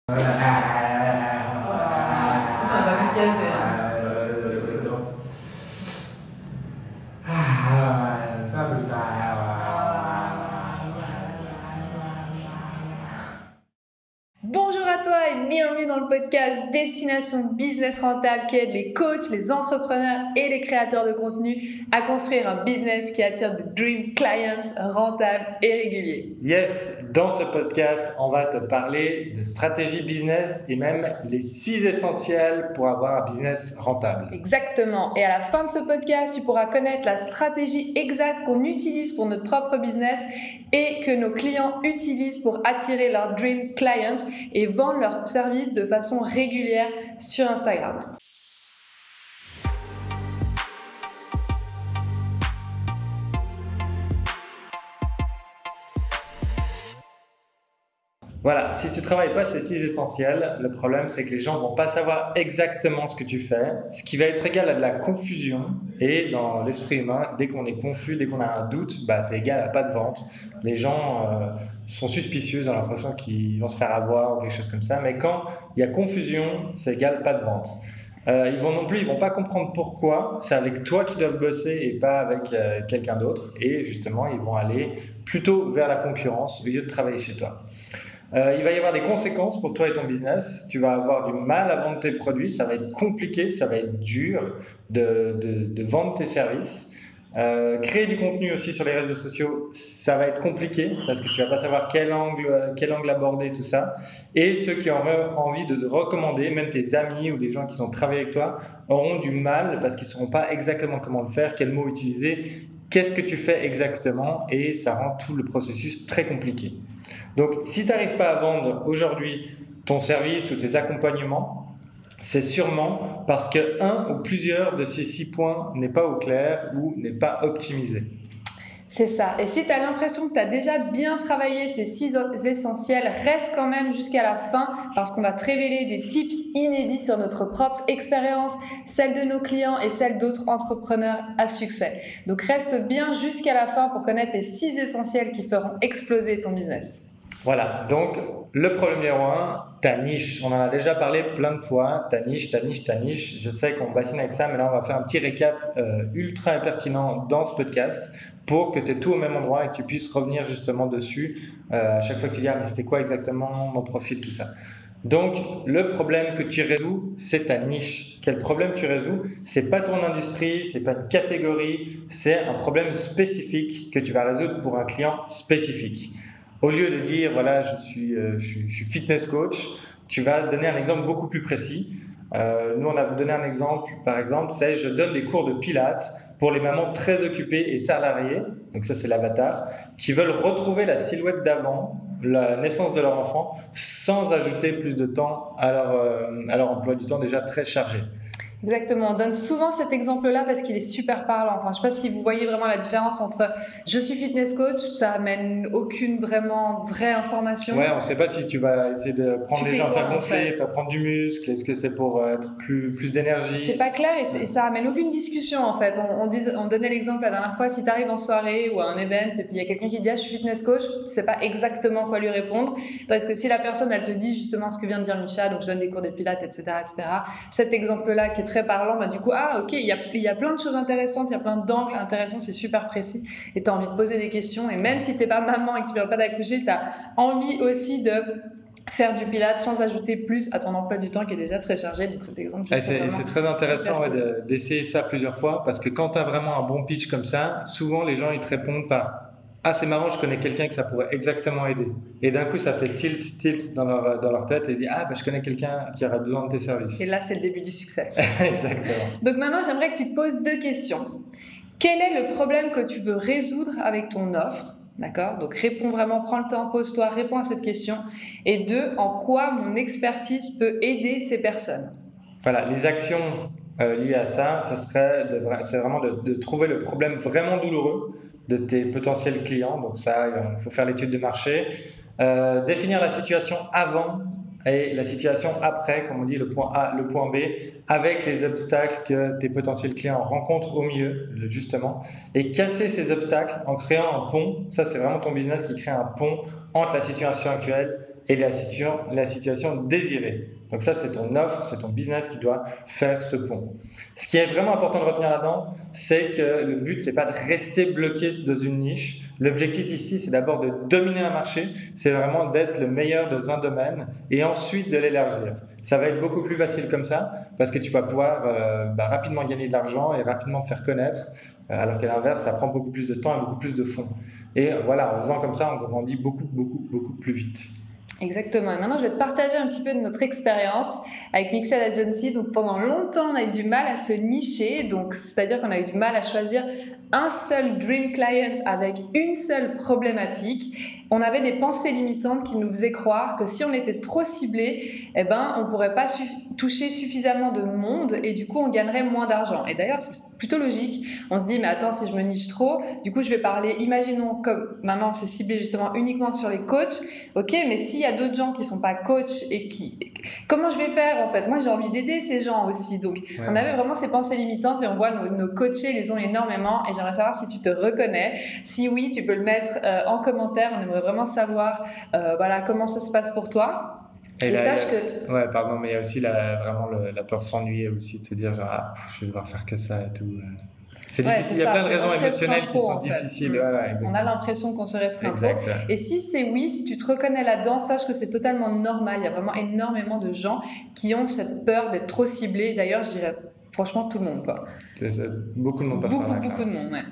Voilà, ça va vite gaver. Bonjour à toi et bienvenue dans le podcast Destination Business Rentable qui aide les coachs, les entrepreneurs et les créateurs de contenu à construire un business qui attire des dream clients rentables et réguliers. Yes, dans ce podcast, on va te parler de stratégie business et même les 6 essentiels pour avoir un business rentable. Exactement. Et à la fin de ce podcast, tu pourras connaître la stratégie exacte qu'on utilise pour notre propre business et que nos clients utilisent pour attirer leurs dream clients et vendre leurs services de façon régulière sur Instagram. Voilà, si tu ne travailles pas ces 6 essentiels, le problème c'est que les gens ne vont pas savoir exactement ce que tu fais, ce qui va être égal à de la confusion. Et dans l'esprit humain, dès qu'on est confus, dès qu'on a un doute, c'est égal à pas de vente. Les gens sont suspicieux, ils ont l'impression qu'ils vont se faire avoir ou quelque chose comme ça. Mais quand il y a confusion, c'est égal à pas de vente. Ils vont pas comprendre pourquoi. C'est avec toi qu'ils doivent bosser et pas avec quelqu'un d'autre. Et justement, ils vont aller plutôt vers la concurrence au lieu de travailler chez toi. Il va y avoir des conséquences pour toi et ton business. Tu vas avoir du mal à vendre tes produits. Ça va être compliqué, ça va être dur de vendre tes services. Créer du contenu aussi sur les réseaux sociaux, ça va être compliqué parce que tu vas pas savoir quel angle aborder, tout ça. Et ceux qui auront envie de recommander, même tes amis ou des gens qui ont travaillé avec toi, auront du mal parce qu'ils ne sauront pas exactement comment le faire, quels mots utiliser, qu'est-ce que tu fais exactement, et ça rend tout le processus très compliqué. Donc, si tu n'arrives pas à vendre aujourd'hui ton service ou tes accompagnements, c'est sûrement parce que un ou plusieurs de ces 6 points n'est pas au clair ou n'est pas optimisé. C'est ça. Et si tu as l'impression que tu as déjà bien travaillé ces 6 essentiels, reste quand même jusqu'à la fin parce qu'on va te révéler des tips inédits sur notre propre expérience, celle de nos clients et celle d'autres entrepreneurs à succès. Donc reste bien jusqu'à la fin pour connaître les 6 essentiels qui feront exploser ton business. Voilà, donc le problème numéro 1, ta niche. On en a déjà parlé plein de fois, ta niche. Je sais qu'on bassine avec ça, mais là on va faire un petit récap ultra pertinent dans ce podcast pour que tu aies tout au même endroit et que tu puisses revenir justement dessus à chaque fois que tu dis mais c'était quoi exactement mon profil, tout ça. Donc le problème que tu résous, c'est ta niche. Quel problème tu résous? C'est pas ton industrie, c'est pas une catégorie, c'est un problème spécifique que tu vas résoudre pour un client spécifique. Au lieu de dire, voilà, je suis fitness coach, tu vas donner un exemple beaucoup plus précis. Nous, on a donné un exemple, par exemple, c'est je donne des cours de pilates pour les mamans très occupées et salariées, donc ça c'est l'avatar, qui veulent retrouver la silhouette d'avant, la naissance de leur enfant, sans ajouter plus de temps à leur emploi du temps déjà très chargé. Exactement, on donne souvent cet exemple-là parce qu'il est super parlant. Enfin, je sais pas si vous voyez vraiment la différence entre je suis fitness coach, ça amène aucune vraiment vraie information. Ouais, on sait pas si tu vas essayer de prendre les gens à faire gonfler, en fait, faire prendre du muscle, est-ce que c'est pour être plus d'énergie? C'est pas clair et ça amène aucune discussion en fait. On donnait l'exemple la dernière fois, si tu arrives en soirée ou à un event et puis il y a quelqu'un qui dit ah, je suis fitness coach, tu sais pas exactement quoi lui répondre. Tandis que si la personne elle te dit justement ce que vient de dire Micha, donc je donne des cours de pilates, etc., cet exemple-là qui est très parlant, du coup, ok, il y a plein de choses intéressantes, il y a plein d'angles intéressants, c'est super précis et tu as envie de poser des questions. Et même si tu n'es pas maman et que tu ne viens pas d'accoucher, tu as envie aussi de faire du pilates sans ajouter plus à ton emploi du temps qui est déjà très chargé. Donc cet exemple, c'est très intéressant d'essayer ça plusieurs fois parce que quand tu as vraiment un bon pitch comme ça, souvent les gens ils te répondent par ah, c'est marrant, je connais quelqu'un que ça pourrait exactement aider. Et d'un coup, ça fait tilt dans leur tête et ils disent ah, je connais quelqu'un qui aurait besoin de tes services. Et là, c'est le début du succès. Exactement. Donc maintenant, j'aimerais que tu te poses 2 questions. Quel est le problème que tu veux résoudre avec ton offre? D'accord? Donc réponds vraiment, prends le temps, pose-toi, réponds à cette question. Et 2, en quoi mon expertise peut aider ces personnes? Voilà, les actions liées à ça, c'est vraiment de trouver le problème vraiment douloureux de tes potentiels clients. Donc ça, il faut faire l'étude de marché, définir la situation avant et la situation après, comme on dit, le point A, le point B, avec les obstacles que tes potentiels clients rencontrent au milieu, justement, et casser ces obstacles en créant un pont. Ça, c'est vraiment ton business qui crée un pont entre la situation actuelle et la situation désirée. Donc ça, c'est ton offre, c'est ton business qui doit faire ce pont. Ce qui est vraiment important de retenir là-dedans, c'est que le but, c'est pas de rester bloqué dans une niche. L'objectif ici, c'est d'abord de dominer un marché, c'est vraiment d'être le meilleur dans un domaine et ensuite de l'élargir. Ça va être beaucoup plus facile comme ça parce que tu vas pouvoir rapidement gagner de l'argent et rapidement te faire connaître, alors qu'à l'inverse, ça prend beaucoup plus de temps et beaucoup plus de fonds. Et voilà, en faisant comme ça, on grandit beaucoup plus vite. Exactement. Et maintenant, je vais te partager un petit peu de notre expérience avec Mixed Agency. Donc, pendant longtemps, on a eu du mal à se nicher. Donc, c'est-à-dire qu'on a eu du mal à choisir un seul dream client avec une seule problématique. On avait des pensées limitantes qui nous faisaient croire que si on était trop ciblé, on ne pourrait pas toucher suffisamment de monde et du coup, on gagnerait moins d'argent. Et d'ailleurs, c'est plutôt logique. On se dit, mais attends, si je me niche trop, du coup, je vais parler, imaginons comme maintenant, c'est ciblé justement uniquement sur les coachs. Ok, mais s'il y a d'autres gens qui ne sont pas coachs et comment je vais faire en fait? Moi, j'ai envie d'aider ces gens aussi. Donc, on avait vraiment ces pensées limitantes et on voit nos coachés les ont énormément. Et j'aimerais savoir si tu te reconnais. Si oui, tu peux le mettre en commentaire. On aimerait vraiment savoir comment ça se passe pour toi. Et là, sache que... Ouais, pardon, mais il y a aussi vraiment la peur de s'ennuyer aussi, de se dire genre, je vais devoir faire que ça et tout. C'est difficile, il y a plein de raisons émotionnelles qui sont difficiles. On a l'impression qu'on se restreint trop. Et si c'est oui, si tu te reconnais là-dedans, sache que c'est totalement normal. Il y a vraiment énormément de gens qui ont cette peur d'être trop ciblés. D'ailleurs, je dirais franchement tout le monde, quoi. Beaucoup de monde passe par là. Beaucoup de monde, ouais.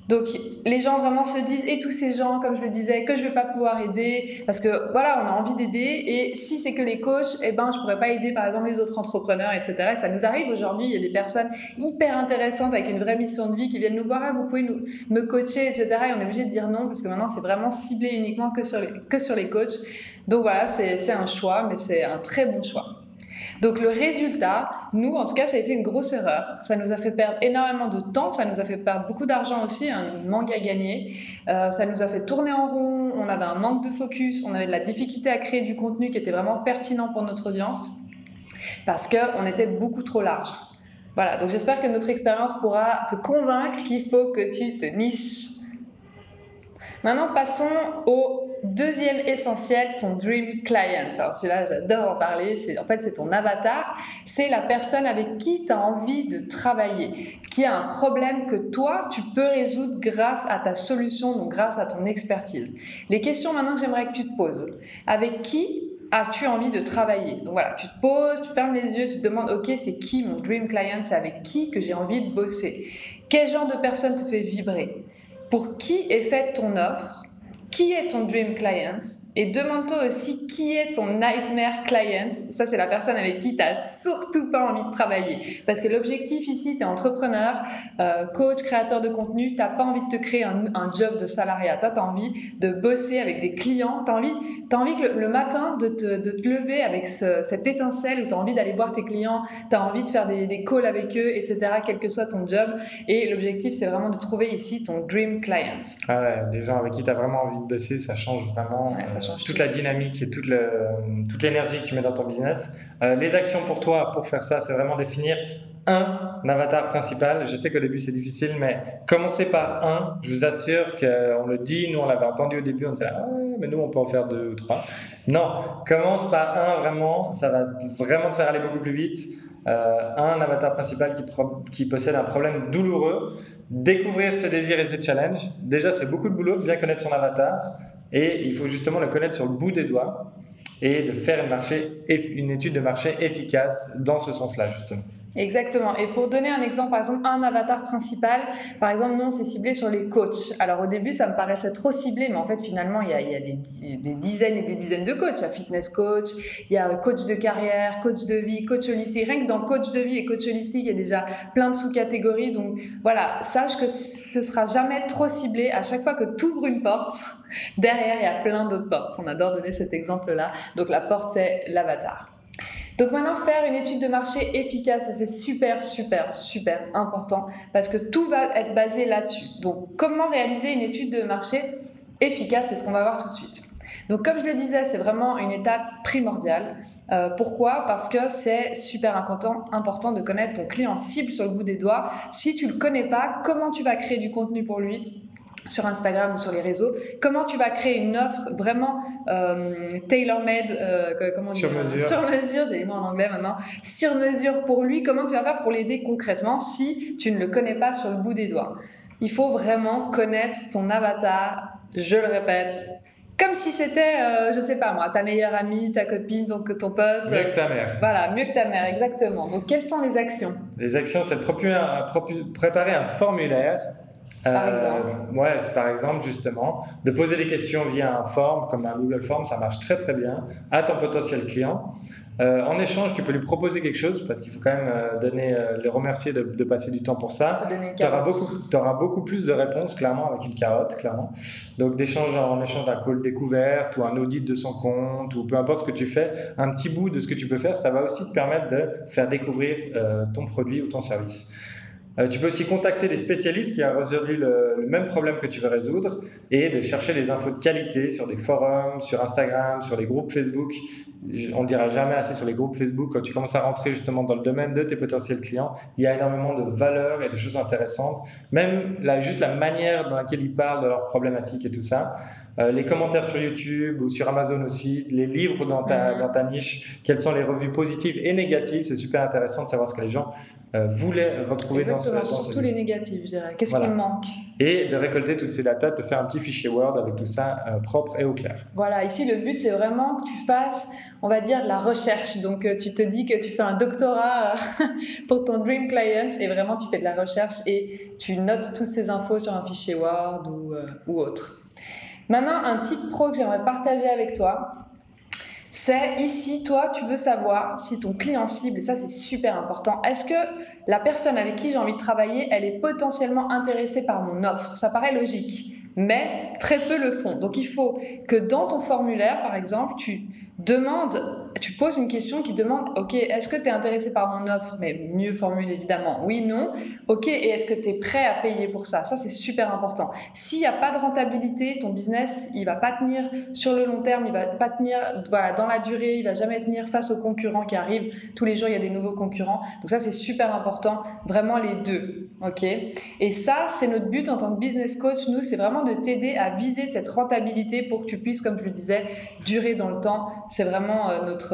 Donc, les gens vraiment se disent, et tous ces gens, comme je le disais, que je vais pas pouvoir aider, parce que voilà, on a envie d'aider, et si c'est que les coachs, je pourrais pas aider, par exemple, les autres entrepreneurs, etc. Et ça nous arrive aujourd'hui, il y a des personnes hyper intéressantes avec une vraie mission de vie qui viennent nous voir, vous pouvez me coacher, etc. Et on est obligé de dire non, parce que maintenant, c'est vraiment ciblé uniquement que sur les coachs. Donc voilà, c'est un choix, mais c'est un très bon choix. Donc le résultat, nous en tout cas, ça a été une grosse erreur. Ça nous a fait perdre énormément de temps, ça nous a fait perdre beaucoup d'argent aussi, un manque à gagner. Ça nous a fait tourner en rond, on avait un manque de focus, on avait de la difficulté à créer du contenu qui était vraiment pertinent pour notre audience parce qu'on était beaucoup trop large. Voilà, donc j'espère que notre expérience pourra te convaincre qu'il faut que tu te niches. Maintenant, passons au deuxième essentiel, ton dream client. Alors celui-là, j'adore en parler. C'est ton avatar. C'est la personne avec qui tu as envie de travailler, qui a un problème que toi, tu peux résoudre grâce à ta solution, donc grâce à ton expertise. Les questions maintenant que j'aimerais que tu te poses. Avec qui as-tu envie de travailler? Donc voilà, tu te poses, tu fermes les yeux, tu te demandes, ok, c'est qui mon dream client? C'est avec qui que j'ai envie de bosser? Quel genre de personne te fait vibrer? Pour qui est faite ton offre? Qui est ton dream client? Et demande-toi aussi qui est ton nightmare client. Ça, c'est la personne avec qui tu n'as surtout pas envie de travailler. Parce que l'objectif ici, tu es entrepreneur, coach, créateur de contenu, tu n'as pas envie de te créer un job de salariat. Toi, tu as envie de bosser avec des clients. Tu as envie que le matin de te lever avec cette étincelle où tu as envie d'aller voir tes clients, tu as envie de faire des calls avec eux, etc., quel que soit ton job. Et l'objectif, c'est vraiment de trouver ici ton dream client. Ah ouais, des gens avec qui tu as vraiment envie de bosser, ça change vraiment. Ouais, ça change toute la dynamique et toute l'énergie que tu mets dans ton business. Les actions pour toi, pour faire ça, c'est vraiment définir un avatar principal. Je sais qu'au début c'est difficile, mais commencez par un. Je vous assure qu'on le dit, nous on l'avait entendu au début, on disait mais nous on peut en faire 2 ou 3. Non, commence par un vraiment, ça va vraiment te faire aller beaucoup plus vite. Un avatar principal qui possède un problème douloureux, découvrir ses désirs et ses challenges. Déjà c'est beaucoup de boulot, bien connaître son avatar. Et il faut justement le connaître sur le bout des doigts et de faire une étude de marché efficace dans ce sens-là, justement. Exactement. Et pour donner un exemple, par exemple, un avatar principal, par exemple, nous, on s'est ciblé sur les coachs. Alors, au début, ça me paraissait trop ciblé, mais en fait, finalement, il y a des dizaines et des dizaines de coachs. Il y a fitness coach, il y a coach de carrière, coach de vie, coach holistique. Rien que dans coach de vie et coach holistique, il y a déjà plein de sous-catégories. Donc, voilà, sache que ce sera jamais trop ciblé. À chaque fois que tu ouvres une porte, derrière, il y a plein d'autres portes. On adore donner cet exemple-là. Donc, la porte, c'est l'avatar. Donc maintenant, faire une étude de marché efficace, c'est super important parce que tout va être basé là-dessus. Donc, comment réaliser une étude de marché efficace, c'est ce qu'on va voir tout de suite. Donc, comme je le disais, c'est vraiment une étape primordiale. Pourquoi? Parce que c'est super important de connaître ton client cible sur le bout des doigts. Si tu ne le connais pas, comment tu vas créer du contenu pour lui? sur Instagram ou sur les réseaux, comment tu vas créer une offre vraiment tailor-made, comment dire, sur mesure, j'ai les mots en anglais maintenant, sur mesure pour lui, comment tu vas faire pour l'aider concrètement si tu ne le connais pas sur le bout des doigts. Il faut vraiment connaître ton avatar, je le répète, comme si c'était, je sais pas moi, ta meilleure amie, ta copine, ton pote. Mieux que ta mère. Voilà, mieux que ta mère, exactement. Donc, quelles sont les actions? Les actions, c'est de préparer un formulaire. Par exemple. Ouais, c'est par exemple justement de poser des questions via un form, comme un Google Form, ça marche très très bien, à ton potentiel client. En échange, tu peux lui proposer quelque chose parce qu'il faut quand même le remercier de passer du temps pour ça. Tu auras beaucoup plus de réponses, clairement, avec une carotte, clairement. Donc, en échange d'un call découverte ou un audit de son compte ou peu importe ce que tu fais, un petit bout de ce que tu peux faire, ça va aussi te permettre de faire découvrir ton produit ou ton service. Tu peux aussi contacter des spécialistes qui ont résolu le même problème que tu veux résoudre et de chercher des infos de qualité sur des forums, sur Instagram, sur les groupes Facebook. On ne dira jamais assez sur les groupes Facebook. Quand tu commences à rentrer justement dans le domaine de tes potentiels clients, il y a énormément de valeurs et de choses intéressantes. Même juste la manière dans laquelle ils parlent de leurs problématiques et tout ça. Les commentaires sur YouTube ou sur Amazon aussi, les livres dans ta niche, quelles sont les revues positives et négatives. C'est super intéressant de savoir ce que les gens voulaient retrouver. Exactement, surtout les négatifs, je dirais. Qu'est-ce qui manque? Et de récolter toutes ces datas, de faire un petit fichier Word avec tout ça propre et au clair. Voilà, ici le but c'est vraiment que tu fasses, on va dire, de la recherche. Donc tu te dis que tu fais un doctorat pour ton Dream Client et vraiment tu fais de la recherche et tu notes toutes ces infos sur un fichier Word ou autre. Maintenant, un tip pro que j'aimerais partager avec toi, c'est ici, toi, tu veux savoir si ton client cible, et ça c'est super important, est-ce que la personne avec qui j'ai envie de travailler, elle est potentiellement intéressée par mon offre? Ça paraît logique, mais très peu le font. Donc il faut que dans ton formulaire, par exemple, tu poses une question qui demande, ok, est-ce que tu es intéressé par mon offre? Mais mieux formule évidemment, oui, non. Ok, et est-ce que tu es prêt à payer pour ça? Ça, c'est super important. S'il n'y a pas de rentabilité, ton business, il va pas tenir sur le long terme, il va pas tenir dans la durée, il va jamais tenir face aux concurrents qui arrivent. Tous les jours, il y a des nouveaux concurrents. Donc ça, c'est super important, vraiment les deux. Ok. Et ça, c'est notre but en tant que business coach, nous, c'est vraiment de t'aider à viser cette rentabilité pour que tu puisses, comme je le disais, durer dans le temps. C'est vraiment notre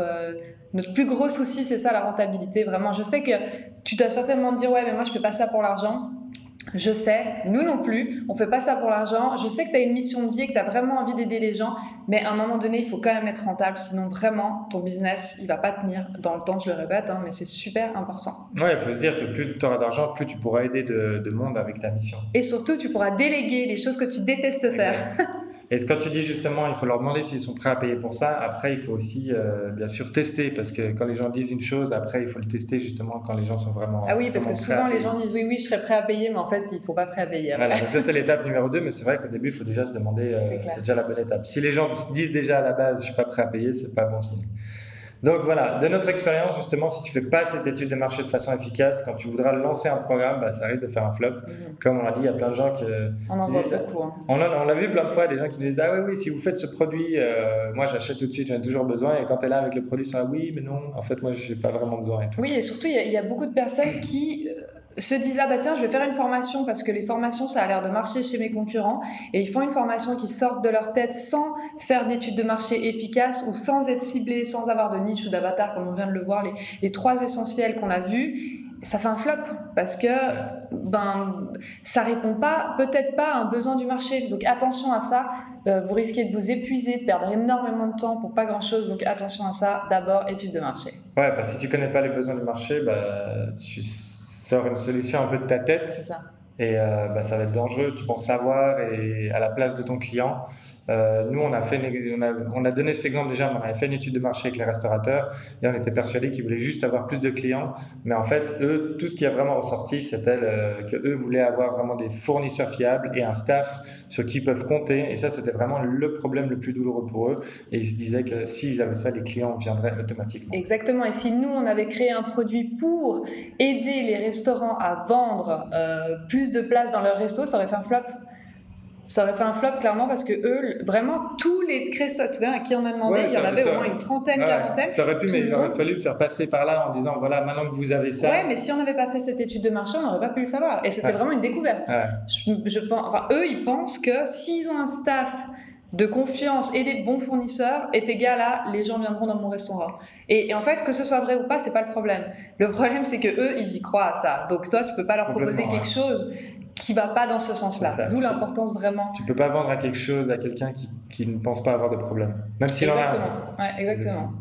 plus gros souci, c'est ça, la rentabilité. Vraiment, je sais que tu dois certainement te dire, ouais, mais moi, je fais pas ça pour l'argent. Je sais, nous non plus, on fait pas ça pour l'argent. Je sais que tu as une mission de vie et que tu as vraiment envie d'aider les gens, mais à un moment donné, il faut quand même être rentable, sinon vraiment, ton business, il va pas tenir dans le temps, je le répète, mais c'est super important. Ouais, il faut se dire que plus tu auras d'argent, plus tu pourras aider de monde avec ta mission. Et surtout, tu pourras déléguer les choses que tu détestes faire. Et quand tu dis justement, il faut leur demander s'ils sont prêts à payer pour ça, après il faut aussi bien sûr tester, parce que quand les gens disent une chose, après il faut le tester justement quand les gens sont vraiment Ah oui, parce que souvent les gens disent oui, je serais prêt à payer, mais en fait ils ne sont pas prêts à payer. Voilà, donc ça c'est l'étape numéro 2, mais c'est vrai qu'au début il faut déjà se demander, c'est déjà la bonne étape. Si les gens disent déjà à la base, je ne suis pas prêt à payer, c'est pas bon signe. Donc voilà, de notre expérience justement, si tu ne fais pas cette étude de marché de façon efficace, quand tu voudras lancer un programme, ça risque de faire un flop. Comme on l'a dit, il y a plein de gens qui on en voit beaucoup. On l'a vu plein de fois, des gens qui nous disent ah oui, si vous faites ce produit, moi j'achète tout de suite, j'en ai toujours besoin. Et quand tu es là avec le produit, ça oui, mais non, en fait moi je n'ai pas vraiment besoin. Et tout. Oui, et surtout il y a beaucoup de personnes qui se disent ah bah tiens je vais faire une formation parce que les formations ça a l'air de marcher chez mes concurrents et ils font une formation qui sortent de leur tête sans faire d'études de marché efficaces ou sans être ciblés, sans avoir de niche ou d'avatar comme on vient de le voir, les 3 essentiels qu'on a vus. Ça fait un flop parce que ça répond peut-être pas à un besoin du marché. Donc attention à ça, vous risquez de vous épuiser, de perdre énormément de temps pour pas grand chose. Donc attention à ça, d'abord études de marché. Ouais, si tu connais pas les besoins du marché, tu sors une solution un peu de ta tête. C'est ça. Et ça va être dangereux, tu penses savoir et à la place de ton client. Nous, on a donné cet exemple déjà, on avait fait une étude de marché avec les restaurateurs et on était persuadés qu'ils voulaient juste avoir plus de clients. Mais en fait, eux, tout ce qui a vraiment ressorti, c'était qu'eux voulaient avoir vraiment des fournisseurs fiables et un staff sur qui ils peuvent compter. Et ça, c'était vraiment le problème le plus douloureux pour eux. Et ils se disaient que s'ils avaient ça, les clients viendraient automatiquement. Exactement. Et si nous, on avait créé un produit pour aider les restaurants à vendre plus de places dans leur resto, ça aurait fait un flop. Ça aurait fait un flop clairement parce que eux, vraiment tous les créateurs à qui on a demandé, il y en avait au moins une trentaine, quarantaine. Ça aurait pu, mais il aurait fallu le faire passer par là en disant voilà, maintenant que vous avez ça. Ouais, mais si on n'avait pas fait cette étude de marché, on n'aurait pas pu le savoir. Et c'était vraiment une découverte. Je pense, enfin, eux, ils pensent que s'ils ont un staff de confiance et des bons fournisseurs est égal à les gens viendront dans mon restaurant. Et en fait, que ce soit vrai ou pas, c'est pas le problème. Le problème, c'est que eux, ils y croient à ça. Donc toi, tu peux pas leur proposer quelque chose qui va pas dans ce sens-là. D'où l'importance vraiment. Tu peux pas vendre à quelque chose à quelqu'un qui ne pense pas avoir de problème, même s'il en a un. Ouais, exactement.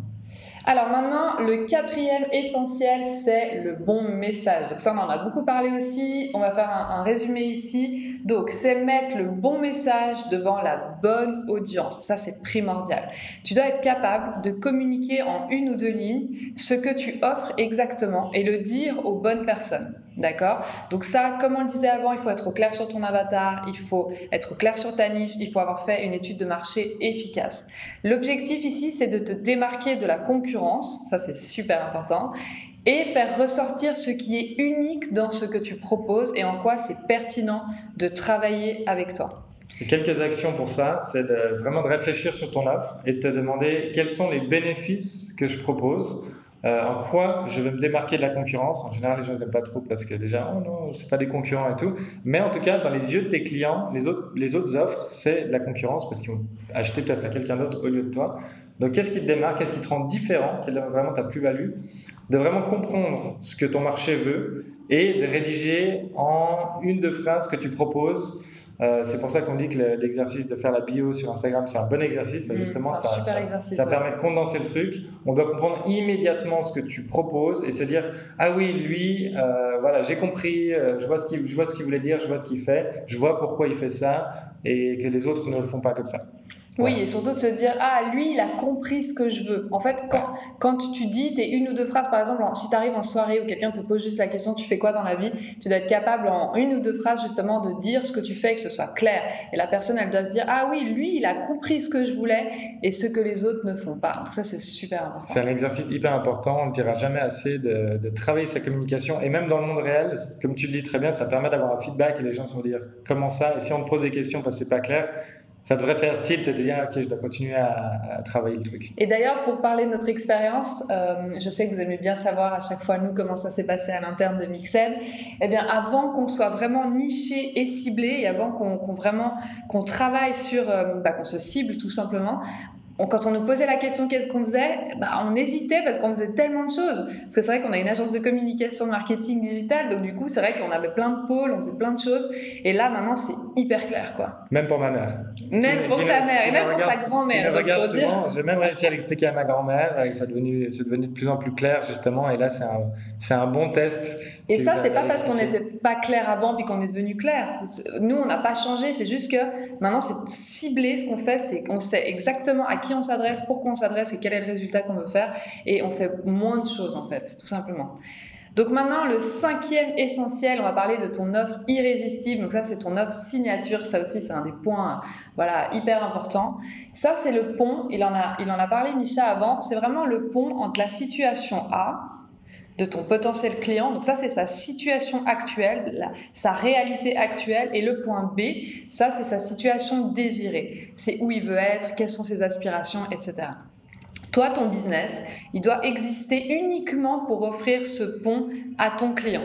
Alors maintenant, le quatrième essentiel, c'est le bon message. Donc ça, on en a beaucoup parlé aussi. On va faire un résumé ici. Donc, c'est mettre le bon message devant la bonne audience. Ça, c'est primordial. Tu dois être capable de communiquer en une ou deux lignes ce que tu offres exactement et le dire aux bonnes personnes. D'accord ? Donc ça, comme on le disait avant, il faut être au clair sur ton avatar, il faut être au clair sur ta niche, il faut avoir fait une étude de marché efficace. L'objectif ici, c'est de te démarquer de la concurrence, ça c'est super important, et faire ressortir ce qui est unique dans ce que tu proposes et en quoi c'est pertinent de travailler avec toi. Et quelques actions pour ça, c'est vraiment de réfléchir sur ton offre et de te demander quels sont les bénéfices que je propose. En quoi je vais me démarquer de la concurrence. En général, les gens n'aiment pas trop parce que déjà, oh non, c'est pas des concurrents et tout. Mais en tout cas, dans les yeux de tes clients, les autres offres, c'est la concurrence parce qu'ils vont acheter peut-être à quelqu'un d'autre au lieu de toi. Donc, qu'est-ce qui te démarque, qu'est-ce qui te rend différent, quelle est vraiment ta plus-value, de vraiment comprendre ce que ton marché veut et de rédiger en une, deux phrases que tu proposes. C'est pour ça qu'on dit que l'exercice de faire la bio sur Instagram, c'est un bon exercice. Justement, ça permet de condenser le truc. On doit comprendre immédiatement ce que tu proposes et se dire ah oui, lui, voilà, j'ai compris, je vois ce qu'il voulait dire, je vois ce qu'il fait, je vois pourquoi il fait ça et que les autres ne le font pas comme ça. Oui, et surtout de se dire ah, lui, il a compris ce que je veux. En fait, quand tu dis tes une ou deux phrases, par exemple, si tu arrives en soirée où quelqu'un te pose juste la question tu fais quoi dans la vie, tu dois être capable en une ou deux phrases justement de dire ce que tu fais, que ce soit clair. Et la personne, elle doit se dire ah oui, lui, il a compris ce que je voulais et ce que les autres ne font pas. Donc ça, c'est super important. C'est un exercice hyper important. On ne dira jamais assez de travailler sa communication. Et même dans le monde réel, comme tu le dis très bien, ça permet d'avoir un feedback et les gens se vont dire comment ça. Et si on te pose des questions parce que c'est pas clair, ça devrait faire tilt et te dire ok, je dois continuer à travailler le truc. Et d'ailleurs, pour parler de notre expérience, je sais que vous aimez bien savoir à chaque fois nous comment ça s'est passé à l'interne de Mixed. Eh bien, avant qu'on soit vraiment niché et ciblé et avant qu'on travaille sur, qu'on se cible tout simplement. Quand on nous posait la question qu'est-ce qu'on faisait, on hésitait parce qu'on faisait tellement de choses. Parce que c'est vrai qu'on a une agence de communication, de marketing digital, donc du coup c'est vrai qu'on avait plein de pôles, on faisait plein de choses. Et là maintenant c'est hyper clair quoi. Même pour ma mère. Même pour ta mère et même pour sa grand-mère. Regarde souvent. J'ai même réussi à l'expliquer à ma grand-mère et c'est devenu de plus en plus clair justement. Et là c'est un bon test. Et ça, c'est pas parce qu'on n'était pas clair avant puis qu'on est devenu clair. Nous, on n'a pas changé. C'est juste que maintenant, c'est ciblé. Ce qu'on fait, c'est qu'on sait exactement à qui on s'adresse, pourquoi on s'adresse et quel est le résultat qu'on veut faire. Et on fait moins de choses, en fait, tout simplement. Donc maintenant, le cinquième essentiel, on va parler de ton offre irrésistible. Donc ça, c'est ton offre signature. Ça aussi, c'est un des points hyper importants. Ça, c'est le pont. Il en a parlé, Micha, avant. C'est vraiment le pont entre la situation A, de ton potentiel client, donc ça c'est sa situation actuelle, sa réalité actuelle, et le point B, ça c'est sa situation désirée, c'est où il veut être, quelles sont ses aspirations, etc. Toi, ton business, il doit exister uniquement pour offrir ce pont à ton client,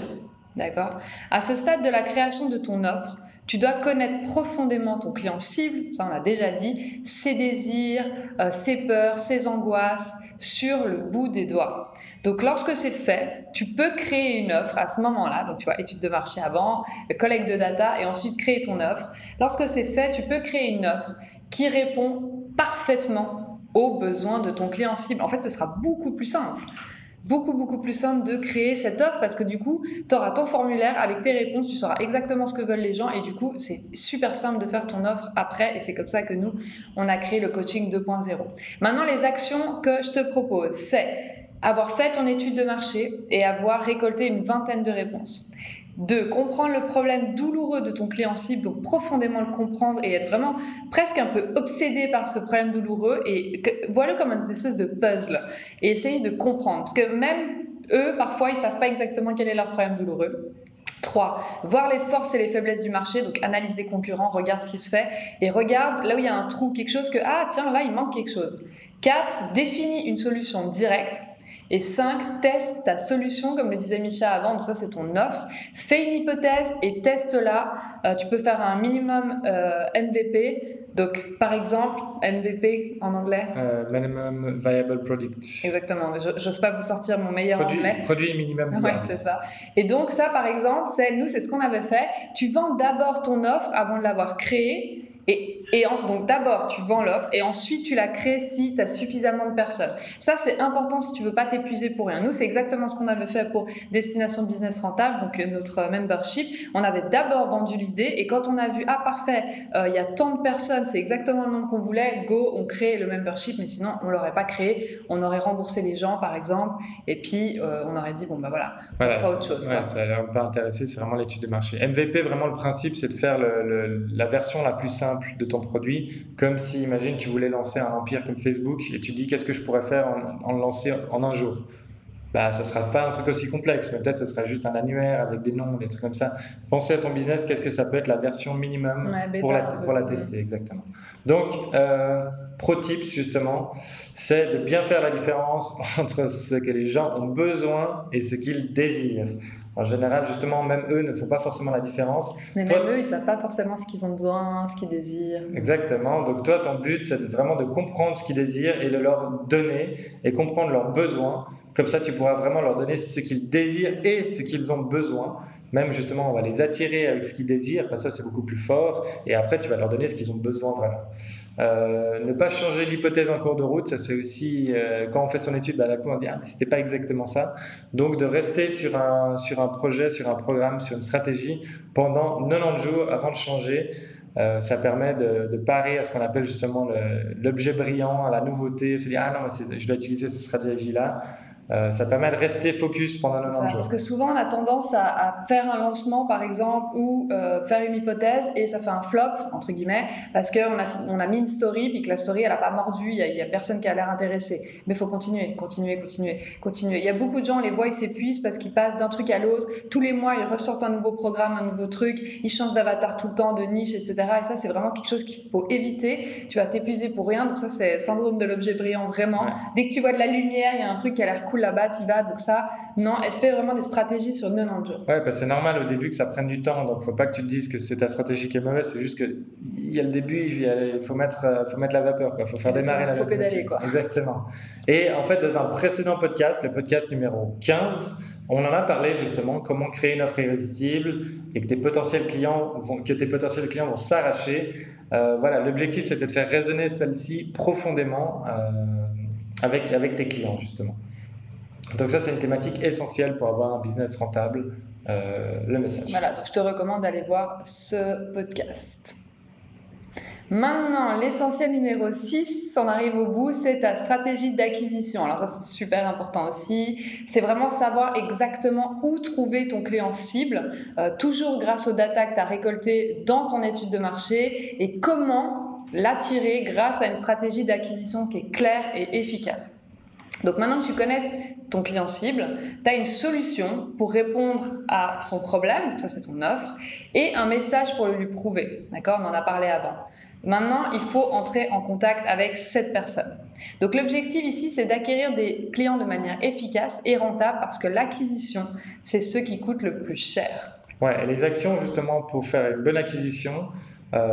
d'accord ? À ce stade de la création de ton offre, tu dois connaître profondément ton client cible, ça on l'a déjà dit, ses désirs, ses peurs, ses angoisses, sur le bout des doigts. Donc lorsque c'est fait, tu peux créer une offre à ce moment-là, donc tu vois, étude de marché avant, collecte de data et ensuite créer ton offre. Lorsque c'est fait, tu peux créer une offre qui répond parfaitement aux besoins de ton client cible. En fait, ce sera beaucoup plus simple. Beaucoup plus simple de créer cette offre parce que du coup, tu auras ton formulaire avec tes réponses, tu sauras exactement ce que veulent les gens et du coup, c'est super simple de faire ton offre après et c'est comme ça que nous, on a créé le coaching 2.0. Maintenant, les actions que je te propose, c'est avoir fait ton étude de marché et avoir récolté une vingtaine de réponses. 2. Comprendre le problème douloureux de ton client cible, donc profondément le comprendre et être vraiment presque un peu obsédé par ce problème douloureux et vois-le comme une espèce de puzzle et essayer de comprendre parce que même eux, parfois, ils savent pas exactement quel est leur problème douloureux. 3. Voir les forces et les faiblesses du marché, donc analyse des concurrents, regarde ce qui se fait et regarde là où il y a un trou, quelque chose que, ah tiens, là il manque quelque chose. 4. Définis une solution directe. Et 5. Teste ta solution, comme le disait Micha avant, donc ça c'est ton offre. Fais une hypothèse et teste-la. Tu peux faire un minimum MVP. Donc par exemple, MVP en anglais Minimum Viable Product. Exactement, j'ose pas vous sortir mon meilleur anglais. Produit minimum viable. Ouais, c'est ça. Et donc ça par exemple, c'est ce qu'on avait fait. Tu vends d'abord ton offre avant de l'avoir créée. Donc d'abord tu vends l'offre et ensuite tu la crées si tu as suffisamment de personnes. Ça c'est important si tu veux pas t'épuiser pour rien. Nous c'est exactement ce qu'on avait fait pour Destination Business Rentable, donc notre membership. On avait d'abord vendu l'idée et quand on a vu parfait, il y a tant de personnes, c'est exactement le nombre qu'on voulait, go, on crée le membership, mais sinon on l'aurait pas créé, on aurait remboursé les gens par exemple et puis on aurait dit bon bah voilà, on fera autre chose. Ouais, ça a l'air pas intéressé, c'est vraiment l'étude de marché. MVP, vraiment le principe c'est de faire la version la plus simple de ton produit, comme si, imagine, tu voulais lancer un empire comme Facebook et tu dis qu'est-ce que je pourrais faire en le lancer en un jour. Bah, ça sera pas un truc aussi complexe, mais peut-être ce sera juste un annuaire avec des noms, des trucs comme ça. Pensez à ton business, qu'est-ce que ça peut être la version minimum pour la tester, exactement. Donc, pro tips justement, c'est de bien faire la différence entre ce que les gens ont besoin et ce qu'ils désirent. En général, justement, même eux ne font pas forcément la différence. Mais même eux, ils ne savent pas forcément ce qu'ils ont besoin, ce qu'ils désirent. Exactement. Donc toi, ton but, c'est vraiment de comprendre ce qu'ils désirent et de leur donner et comprendre leurs besoins. Comme ça, tu pourras vraiment leur donner ce qu'ils désirent et ce qu'ils ont besoin. Même justement, on va les attirer avec ce qu'ils désirent, parce que ça, c'est beaucoup plus fort. Et après, tu vas leur donner ce qu'ils ont besoin vraiment. Ne pas changer l'hypothèse en cours de route, ça c'est aussi quand on fait son étude, d'un coup on dit ah mais c'était pas exactement ça. Donc de rester sur un projet, sur un programme, sur une stratégie pendant 90 jours avant de changer. Ça permet de parer à ce qu'on appelle justement l'objet brillant, à la nouveauté, se dire ah non mais je dois utiliser cette stratégie là. Ça permet de rester focus pendant 90 jours. Parce que souvent on a tendance à faire un lancement par exemple ou faire une hypothèse et ça fait un flop entre guillemets parce qu'on a mis une story puis que la story elle a pas mordu, il y a personne qui a l'air intéressé. Mais il faut continuer. Il y a beaucoup de gens, on les voit, ils s'épuisent parce qu'ils passent d'un truc à l'autre. Tous les mois ils ressortent un nouveau programme, un nouveau truc, ils changent d'avatar tout le temps, de niche, etc. Et ça c'est vraiment quelque chose qu'il faut éviter. Tu vas t'épuiser pour rien. Donc ça c'est syndrome de l'objet brillant vraiment. Ouais. Dès que tu vois de la lumière, il y a un truc qui a l'air cool là-bas, tu vas, donc ça, non, elle fait vraiment des stratégies sur 90 jours. Ouais, parce que c'est normal au début que ça prenne du temps, donc faut pas que tu te dises que c'est ta stratégie qui est mauvaise, c'est juste qu'il y a le début, il faut mettre la vapeur, il faut faire démarrer la locomotive. Il faut pédaler, quoi. Exactement. Et en fait, dans un précédent podcast, le podcast numéro 15, on en a parlé justement, comment créer une offre irrésistible et que tes potentiels clients vont s'arracher. Voilà, l'objectif c'était de faire résonner celle-ci profondément avec tes clients justement. Donc ça, c'est une thématique essentielle pour avoir un business rentable, le message. Voilà, donc je te recommande d'aller voir ce podcast. Maintenant, l'essentiel numéro 6, on arrive au bout, c'est ta stratégie d'acquisition. Alors ça, c'est super important aussi. C'est vraiment savoir exactement où trouver ton client cible, toujours grâce aux data que tu as récoltées dans ton étude de marché et comment l'attirer grâce à une stratégie d'acquisition qui est claire et efficace. Donc maintenant que tu connais ton client cible, tu as une solution pour répondre à son problème, ça c'est ton offre, et un message pour le lui prouver. D'accord ? On en a parlé avant. Maintenant, il faut entrer en contact avec cette personne. Donc l'objectif ici, c'est d'acquérir des clients de manière efficace et rentable parce que l'acquisition, c'est ce qui coûte le plus cher. Ouais, et les actions justement pour faire une bonne acquisition,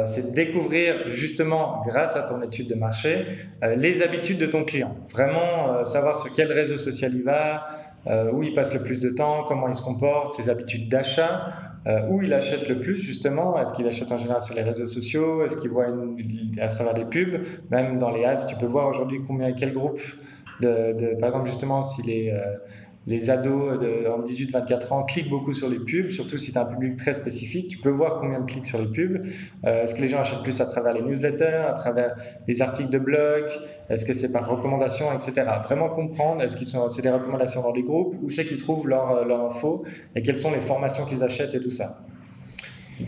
c'est de découvrir justement grâce à ton étude de marché les habitudes de ton client. Vraiment savoir sur quel réseau social il va, où il passe le plus de temps, comment il se comporte, ses habitudes d'achat, où il achète le plus justement. Est-ce qu'il achète en général sur les réseaux sociaux? Est-ce qu'il voit à travers des pubs? Même dans les ads, tu peux voir aujourd'hui quel groupe par exemple justement si les ados en 18-24 ans cliquent beaucoup sur les pubs, surtout si tu as un public très spécifique, tu peux voir combien de clics sur les pubs. Est-ce que les gens achètent plus à travers les newsletters, à travers les articles de blog, est-ce que c'est par recommandation, etc. Vraiment comprendre, est-ce que c'est des recommandations dans les groupes, où c'est qu'ils trouvent leur info et quelles sont les formations qu'ils achètent et tout ça.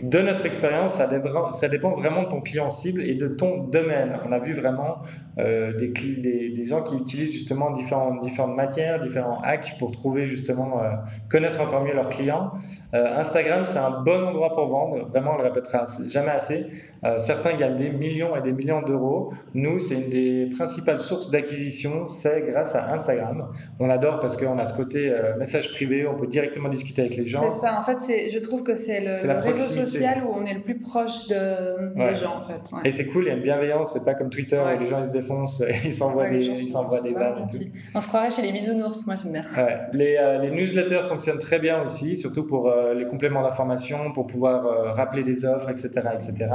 De notre expérience, ça dépend vraiment de ton client cible et de ton domaine. On a vu vraiment des gens qui utilisent justement différentes matières, différents hacks pour trouver justement, connaître encore mieux leurs clients. Instagram, c'est un bon endroit pour vendre. Vraiment, on le répétera jamais assez. Certains gagnent des millions et des millions d'euros. Nous, c'est une des principales sources d'acquisition, c'est grâce à Instagram. On adore parce qu'on a ce côté message privé, on peut directement discuter avec les gens. C'est ça, en fait, je trouve que c'est le réseau social où on est le plus proche des gens, en fait. Ouais. Et c'est cool, il y a une bienveillance, c'est pas comme Twitter où les gens ils se défoncent, ils s'envoient des vannes. On se croirait chez les bisounours, moi j'aime bien. Ouais. Les newsletters fonctionnent très bien aussi, surtout pour les compléments d'information, pour pouvoir rappeler des offres, etc. etc.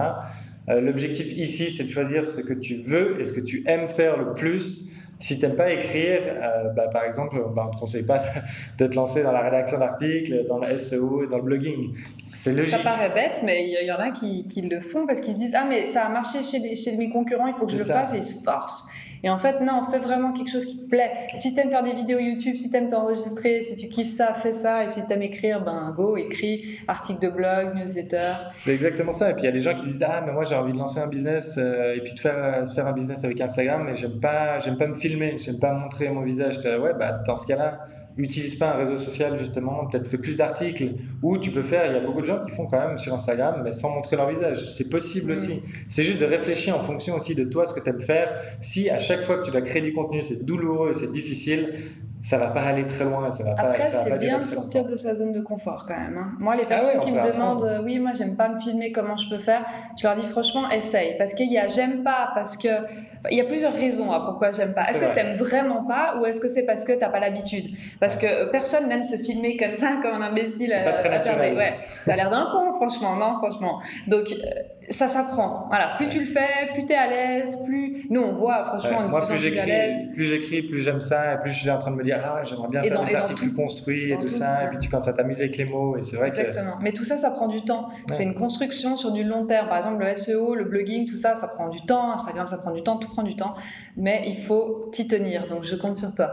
L'objectif ici, c'est de choisir ce que tu veux et ce que tu aimes faire le plus. Si tu n'aimes pas écrire, par exemple, on ne te conseille pas de te lancer dans la rédaction d'articles, dans le SEO et dans le blogging. C'est logique. Ça paraît bête, mais il y en a qui le font parce qu'ils se disent « Ah, mais ça a marché chez mes concurrents, il faut que je le fasse » et ils se forcent. Et en fait, non, fais vraiment quelque chose qui te plaît. Si tu aimes faire des vidéos YouTube, si tu aimes t'enregistrer, si tu kiffes ça, fais ça. Et si tu aimes écrire, go, écris, article de blog, newsletter. C'est exactement ça. Et puis il y a des gens qui disent « Ah, mais moi j'ai envie de lancer un business et puis de faire un business avec Instagram, mais j'aime pas me filmer, j'aime pas montrer mon visage. » Ouais, dans ce cas-là, utilise pas un réseau social justement, peut-être fais plus d'articles, ou tu peux faire, il y a beaucoup de gens qui font quand même sur Instagram mais sans montrer leur visage, c'est possible aussi. C'est juste de réfléchir en fonction aussi de toi, ce que tu aimes faire. Si à chaque fois que tu dois créer du contenu c'est douloureux, c'est difficile, ça va pas aller très loin. Après, c'est bien de sortir de sa zone de confort quand même. Hein. Moi, les personnes qui me demandent, oui, moi, j'aime pas me filmer, comment je peux faire, je leur dis franchement, essaye. Parce qu'il y a j'aime pas, parce que il y a plusieurs raisons à pourquoi j'aime pas. Est-ce que t'aimes vraiment pas ou est-ce que c'est parce que t'as pas l'habitude? Parce que personne n'aime se filmer comme ça, comme un imbécile. C'est pas très naturel. Ouais, ça a l'air d'un con, franchement, non, franchement. Donc, ça s'apprend. Voilà, plus tu le fais, plus t'es à l'aise, plus. Nous, on voit, franchement, moi, plus j'écris, plus j'aime ça, et plus je suis en train de me dire, ah, j'aimerais bien faire des articles plus construits et tout ça. Et puis tu commences à t'amuser avec les mots, et c'est vrai Exactement. Mais tout ça, ça prend du temps. C'est une construction sur du long terme. Par exemple, le SEO, le blogging, tout ça, ça prend du temps. Instagram, ça prend du temps, tout prend du temps. Mais il faut t'y tenir. Donc, je compte sur toi.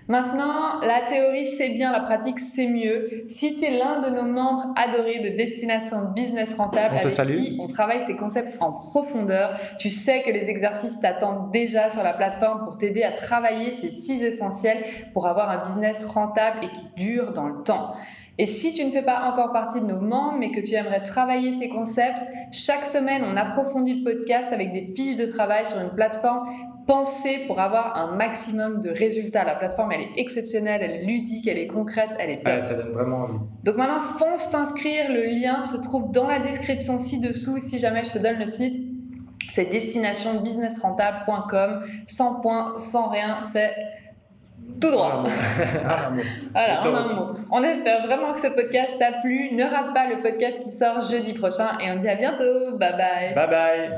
Maintenant, la théorie c'est bien, la pratique c'est mieux. Si tu es l'un de nos membres adorés de Destination Business Rentable avec qui on travaille ces concepts en profondeur, tu sais que les exercices t'attendent déjà sur la plateforme pour t'aider à travailler ces 6 essentiels pour avoir un business rentable et qui dure dans le temps. Et si tu ne fais pas encore partie de nos membres, mais que tu aimerais travailler ces concepts, chaque semaine, on approfondit le podcast avec des fiches de travail sur une plateforme pensée pour avoir un maximum de résultats. La plateforme, elle est exceptionnelle, elle est ludique, elle est concrète, elle est top. Ouais, ça donne vraiment envie. Donc maintenant, fonce t'inscrire. Le lien se trouve dans la description ci-dessous. Si jamais je te donne le site, c'est destinationbusinessrentable.com. Sans point, sans rien, c'est tout droit. Voilà, en un mot. On espère vraiment que ce podcast t'a plu. Ne rate pas le podcast qui sort jeudi prochain et on dit à bientôt. Bye bye. Bye bye.